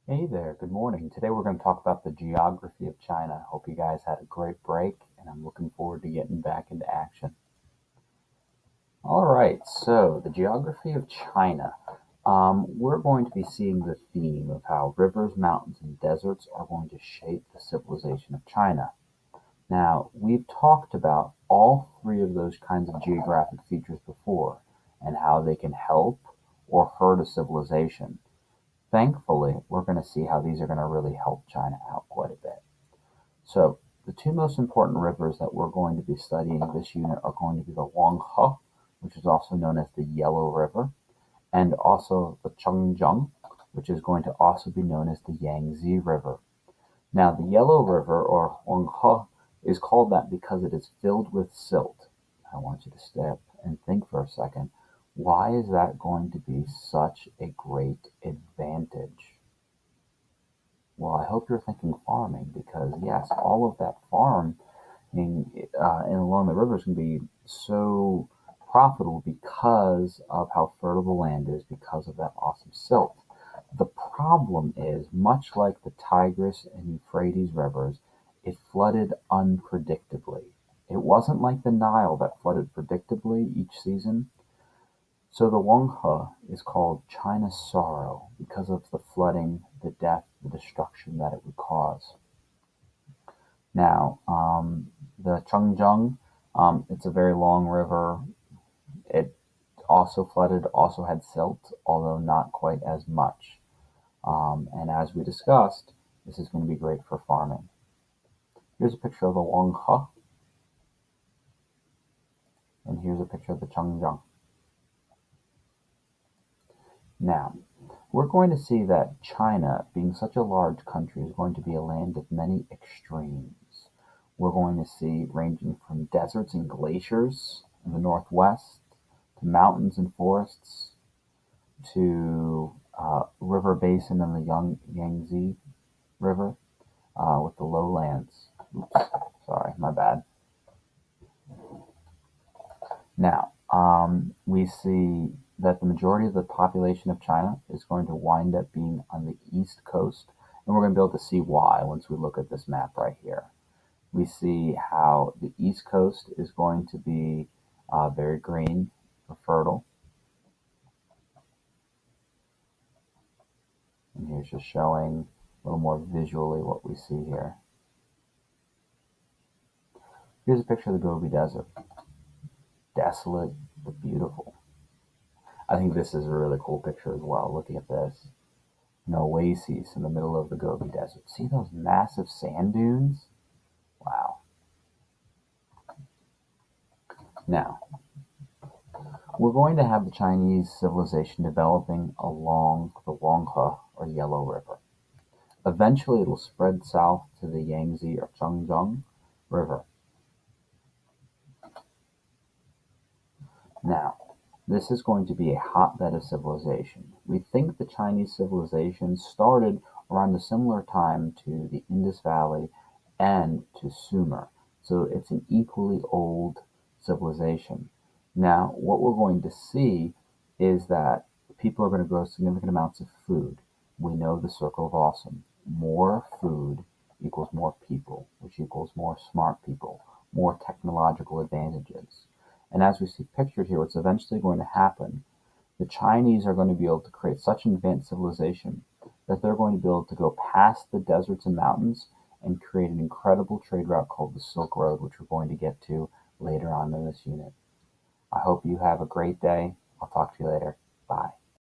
Hey there, good morning. Today we're going to talk about the geography of China. Hope you guys had a great break, and I'm looking forward to getting back into action. All right, so the geography of China. We're going to be seeing the theme of how rivers, mountains, and deserts are going to shape the civilization of China. Now, we've talked about all three of those kinds of geographic features before and how they can help or hurt a civilization. Thankfully, we're going to see how these are going to really help China out quite a bit. So, the two most important rivers that we're going to be studying in this unit are going to be the Huang He, which is also known as the Yellow River, and also the Changjiang, which is going to also be known as the Yangtze River. Now, the Yellow River, or Huang He, is called that because it is filled with silt. I want you to stop and think for a second. Why is that going to be such a great advantage? Well, I hope you're thinking farming because, yes, all of that farming and along the rivers can be so profitable because of how fertile the land is, because of that awesome silt. The problem is, much like the Tigris and Euphrates rivers, it flooded unpredictably. It wasn't like the Nile that flooded predictably each season. So the Huang He is called China's sorrow because of the flooding, the death, the destruction that it would cause. Now, the Changjiang, it's a very long river. It also flooded, also had silt, although not quite as much. And as we discussed, this is going to be great for farming. Here's a picture of the Huang He, and here's a picture of the Changjiang. Now, we're going to see that China, being such a large country, is going to be a land of many extremes. We're going to see ranging from deserts and glaciers in the northwest, to mountains and forests, to river basin in the Yangtze River with the lowlands. Oops, sorry, my bad. Now, we see that the majority of the population of China is going to wind up being on the east coast, and we're going to be able to see why once we look at this map right here. We see how the east coast is going to be very green or fertile. And here's just showing a little more visually what we see here. Here's a picture of the Gobi Desert. Desolate but beautiful. I think this is a really cool picture as well. Looking at this, an oasis in the middle of the Gobi Desert. See those massive sand dunes? Wow. Now, we're going to have the Chinese civilization developing along the Huang He, or Yellow River. Eventually, it will spread south to the Yangtze or Changjiang River. Now, this is going to be a hotbed of civilization. We think the Chinese civilization started around a similar time to the Indus Valley and to Sumer. So it's an equally old civilization. Now, what we're going to see is that people are going to grow significant amounts of food. We know the circle of awesome. More food equals more people, which equals more smart people, more technological advantages. And as we see pictured here, what's eventually going to happen, the Chinese are going to be able to create such an advanced civilization that they're going to be able to go past the deserts and mountains and create an incredible trade route called the Silk Road, which we're going to get to later on in this unit. I hope you have a great day. I'll talk to you later. Bye.